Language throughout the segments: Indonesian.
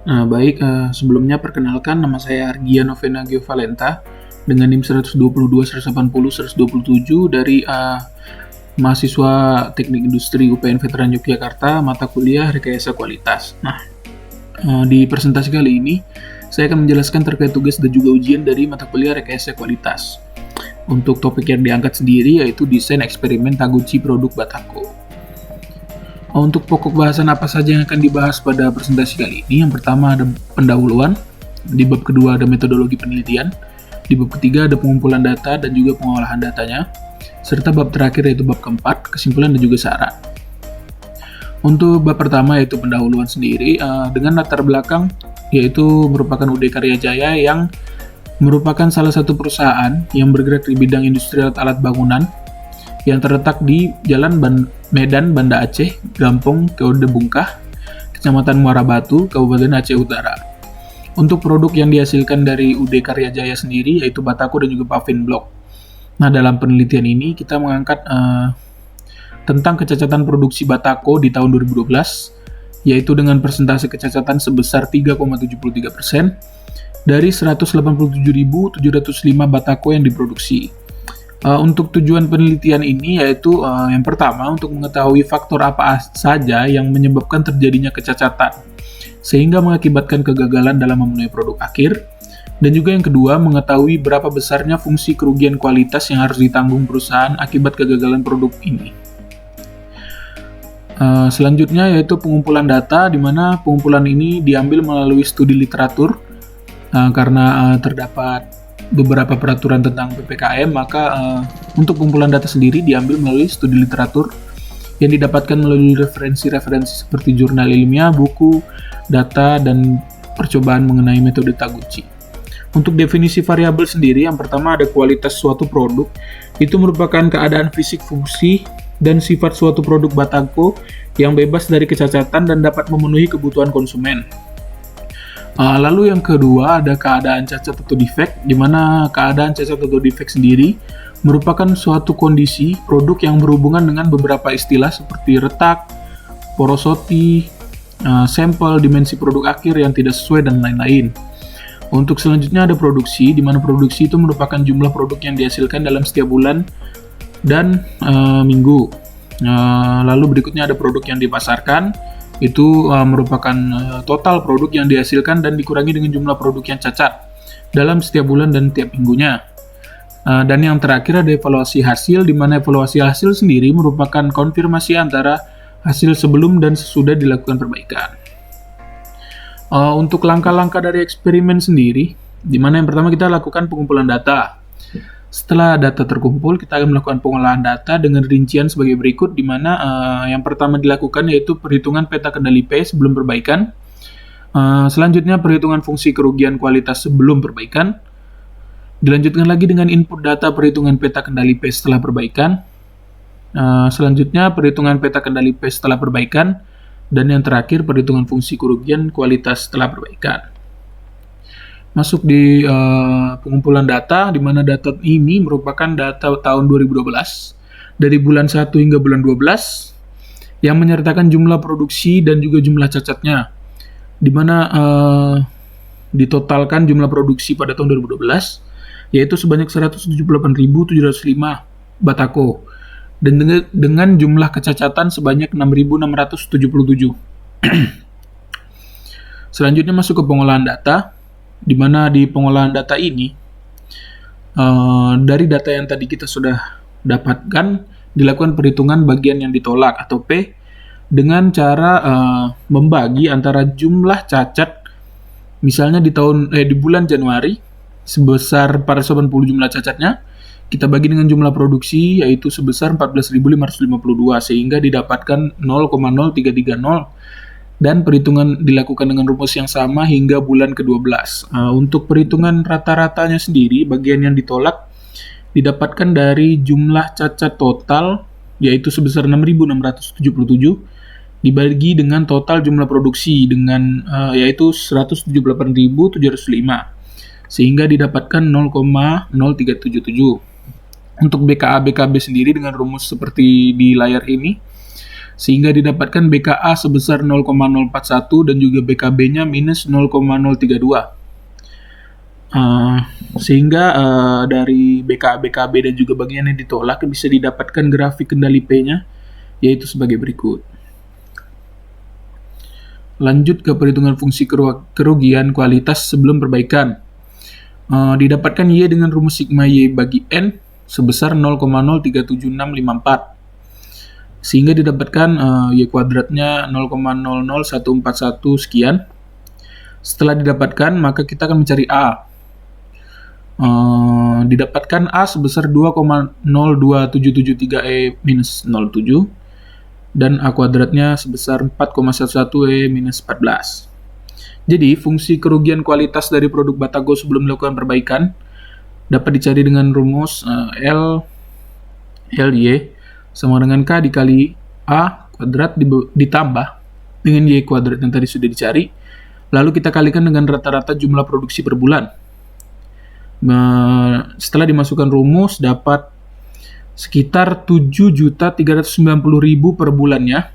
Baik, sebelumnya perkenalkan nama saya Argia Novena Giovalenta dengan NIM 122, 180, 127 dari mahasiswa Teknik Industri UPN Veteran Yogyakarta, mata kuliah Rekayasa Kualitas. Di presentasi kali ini, saya akan menjelaskan terkait tugas dan juga ujian dari mata kuliah Rekayasa Kualitas. Untuk topik yang diangkat sendiri yaitu desain eksperimen Taguchi produk Batako. Untuk pokok bahasan apa saja yang akan dibahas pada presentasi kali ini, yang pertama ada pendahuluan, di bab kedua ada metodologi penelitian, di bab ketiga ada pengumpulan data dan juga pengolahan datanya, serta bab terakhir yaitu bab keempat, kesimpulan dan juga saran. Untuk bab pertama yaitu pendahuluan sendiri, dengan latar belakang yaitu merupakan UD Karya Jaya yang merupakan salah satu perusahaan yang bergerak di bidang industri alat bangunan yang terletak di Jalan Medan Banda Aceh, Gampong Kode Bungkah, Kecamatan Muara Batu, Kabupaten Aceh Utara. Untuk produk yang dihasilkan dari UD Karya Jaya sendiri yaitu Batako dan juga Pavin Block. Dalam penelitian ini kita mengangkat tentang kecacatan produksi Batako di tahun 2012, yaitu dengan persentase kecacatan sebesar 3,73% dari 187.705 Batako yang diproduksi. Untuk tujuan penelitian ini yaitu yang pertama untuk mengetahui faktor apa saja yang menyebabkan terjadinya kecacatan sehingga mengakibatkan kegagalan dalam memenuhi produk akhir, dan juga yang kedua mengetahui berapa besarnya fungsi kerugian kualitas yang harus ditanggung perusahaan akibat kegagalan produk ini. Selanjutnya yaitu pengumpulan data, di mana pengumpulan ini diambil melalui studi literatur karena terdapat beberapa peraturan tentang PPKM, maka untuk pengumpulan data sendiri diambil melalui studi literatur yang didapatkan melalui referensi-referensi seperti jurnal ilmiah, buku, data, dan percobaan mengenai metode Taguchi. Untuk definisi variabel sendiri, yang pertama ada kualitas suatu produk, itu merupakan keadaan fisik, fungsi, dan sifat suatu produk Batako yang bebas dari kecacatan dan dapat memenuhi kebutuhan konsumen. Lalu yang kedua ada keadaan cacat atau defect, di mana keadaan cacat atau defect sendiri merupakan suatu kondisi produk yang berhubungan dengan beberapa istilah seperti retak, porosity, sampel, dimensi produk akhir yang tidak sesuai, dan lain-lain. Untuk selanjutnya ada produksi, di mana produksi itu merupakan jumlah produk yang dihasilkan dalam setiap bulan dan minggu. Lalu berikutnya ada produk yang dipasarkan, itu merupakan total produk yang dihasilkan dan dikurangi dengan jumlah produk yang cacat dalam setiap bulan dan tiap minggunya. Dan yang terakhir ada evaluasi hasil, di mana evaluasi hasil sendiri merupakan konfirmasi antara hasil sebelum dan sesudah dilakukan perbaikan. Untuk langkah-langkah dari eksperimen sendiri, di mana yang pertama kita lakukan pengumpulan data. Setelah data terkumpul, kita akan melakukan pengolahan data dengan rincian sebagai berikut, di mana yang pertama dilakukan yaitu perhitungan peta kendali P sebelum perbaikan. Selanjutnya perhitungan fungsi kerugian kualitas sebelum perbaikan. Dilanjutkan lagi dengan input data perhitungan peta kendali P setelah perbaikan. Selanjutnya perhitungan peta kendali P setelah perbaikan. Dan yang terakhir perhitungan fungsi kerugian kualitas setelah perbaikan. Masuk di pengumpulan data, di mana data ini merupakan data tahun 2012 dari bulan 1 hingga bulan 12 yang menyertakan jumlah produksi dan juga jumlah cacatnya, di mana ditotalkan jumlah produksi pada tahun 2012 yaitu sebanyak 178.705 Batako dan dengan jumlah kecacatan sebanyak 6.677. Selanjutnya masuk ke pengolahan data, di mana di pengolahan data ini dari data yang tadi kita sudah dapatkan dilakukan perhitungan bagian yang ditolak atau P dengan cara membagi antara jumlah cacat, misalnya di bulan Januari sebesar 480 jumlah cacatnya kita bagi dengan jumlah produksi yaitu sebesar 14.552 sehingga didapatkan 0,0330. Dan perhitungan dilakukan dengan rumus yang sama hingga bulan ke-12. Untuk perhitungan rata-ratanya sendiri, bagian yang ditolak didapatkan dari jumlah cacat total, yaitu sebesar 6.677, dibagi dengan total jumlah produksi, dengan yaitu 178.705, sehingga didapatkan 0,0377. Untuk BKA-BKB sendiri dengan rumus seperti di layar ini, sehingga didapatkan BKA sebesar 0,041 dan juga BKB-nya minus 0,032. Sehingga dari BKA, BKB dan juga bagian yang ditolak bisa didapatkan grafik kendali P-nya, yaitu sebagai berikut. Lanjut ke perhitungan fungsi kerugian kualitas sebelum perbaikan. Didapatkan Y dengan rumus sigma Y bagi N sebesar 0,037654. Sehingga didapatkan Y kuadratnya 0,00141 sekian. Setelah didapatkan, maka kita akan mencari A. Didapatkan A sebesar 2,02773E minus 07 dan A kuadratnya sebesar 4,11E minus 14. Jadi, fungsi kerugian kualitas dari produk Batako sebelum melakukan perbaikan dapat dicari dengan rumus LY sama dengan K dikali A kuadrat ditambah dengan Y kuadrat yang tadi sudah dicari. Lalu kita kalikan dengan rata-rata jumlah produksi per bulan. Setelah dimasukkan rumus, dapat sekitar 7.390.000 per bulannya.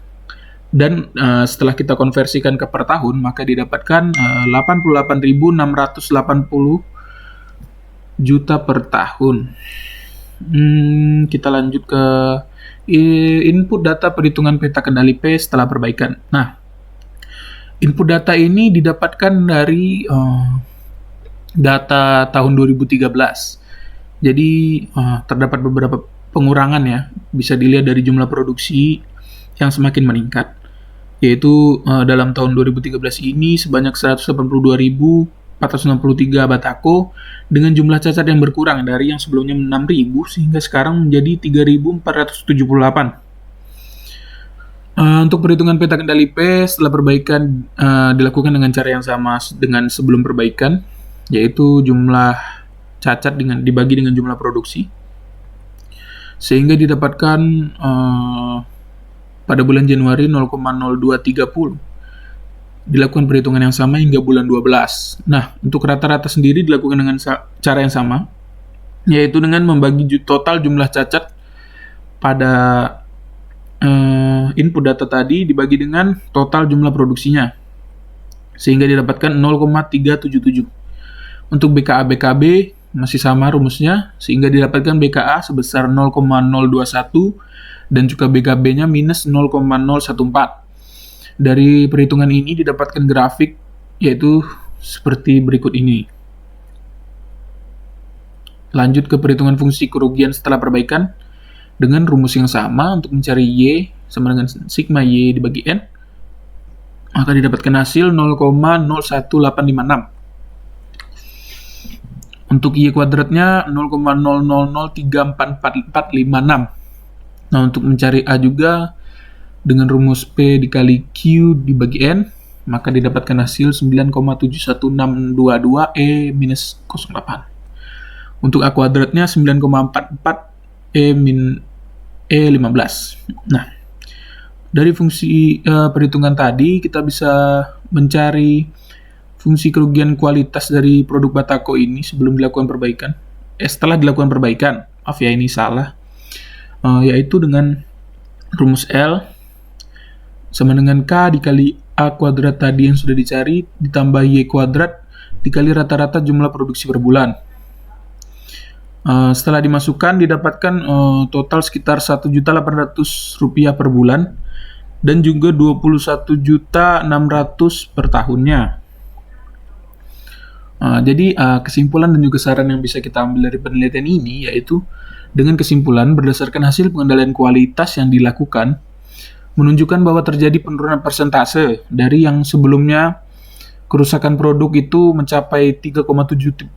Dan setelah kita konversikan ke per tahun, maka didapatkan 88.680 juta per tahun. Kita lanjut ke input data perhitungan peta kendali P setelah perbaikan. Nah, input data ini didapatkan dari data tahun 2013. Jadi terdapat beberapa pengurangan ya, bisa dilihat dari jumlah produksi yang semakin meningkat. Yaitu dalam tahun 2013 ini sebanyak 182.463 Batako dengan jumlah cacat yang berkurang dari yang sebelumnya 6.000 sehingga sekarang menjadi 3.478. Untuk perhitungan peta kendali P setelah perbaikan dilakukan dengan cara yang sama dengan sebelum perbaikan, yaitu jumlah cacat dibagi dengan jumlah produksi, sehingga didapatkan pada bulan Januari 0,0230. Dilakukan perhitungan yang sama hingga bulan 12. Nah, untuk rata-rata sendiri dilakukan dengan cara yang sama, yaitu dengan membagi total jumlah cacat pada input data tadi dibagi dengan total jumlah produksinya, sehingga didapatkan 0,377. Untuk BKA BKB masih sama rumusnya, sehingga didapatkan BKA sebesar 0,021 dan juga BKB-nya minus 0,014. Dari perhitungan ini didapatkan grafik yaitu seperti berikut ini. Lanjut ke perhitungan fungsi kerugian setelah perbaikan dengan rumus yang sama untuk mencari Y sama dengan sigma Y dibagi N, maka didapatkan hasil 0,01856. Untuk Y kuadratnya 0,000344456. Nah, untuk mencari A juga dengan rumus P dikali Q dibagi N, maka didapatkan hasil 9,71622 E minus 08. Untuk A kuadratnya 9,44 E min E15. Nah, dari fungsi perhitungan tadi kita bisa mencari fungsi kerugian kualitas dari produk Batako ini sebelum dilakukan perbaikan. Setelah dilakukan perbaikan, maaf ya ini salah. Yaitu dengan rumus L sama dengan K dikali A kuadrat tadi yang sudah dicari ditambah Y kuadrat dikali rata-rata jumlah produksi per bulan. Setelah dimasukkan didapatkan total sekitar Rp1.800.000 per bulan dan juga Rp21.600.000 per tahunnya. Jadi kesimpulan dan juga saran yang bisa kita ambil dari penelitian ini yaitu dengan kesimpulan berdasarkan hasil pengendalian kualitas yang dilakukan menunjukkan bahwa terjadi penurunan persentase dari yang sebelumnya kerusakan produk itu mencapai 3,73%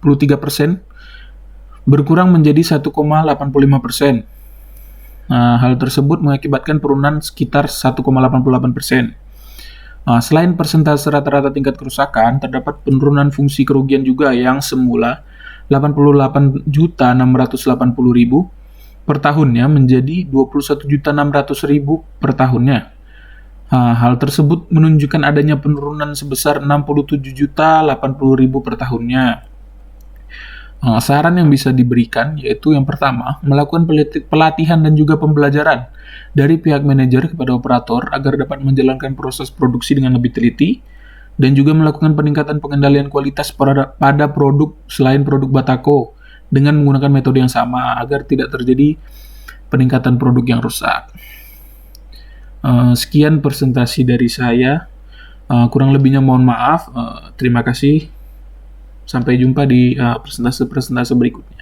berkurang menjadi 1,85%. Hal tersebut mengakibatkan penurunan sekitar 1,88%. Selain persentase rata-rata tingkat kerusakan, terdapat penurunan fungsi kerugian juga yang semula 88.680.000 per tahunnya menjadi 21.600.000 per tahunnya. Hal tersebut menunjukkan adanya penurunan sebesar 67.080.000 per tahunnya. Saran yang bisa diberikan yaitu yang pertama, melakukan pelatihan dan juga pembelajaran dari pihak manajer kepada operator agar dapat menjalankan proses produksi dengan lebih teliti, dan juga melakukan peningkatan pengendalian kualitas pada produk selain produk Batako dengan menggunakan metode yang sama agar tidak terjadi peningkatan produk yang rusak. Sekian presentasi dari saya. Kurang lebihnya mohon maaf. Terima kasih. Sampai jumpa di presentase-presentase berikutnya.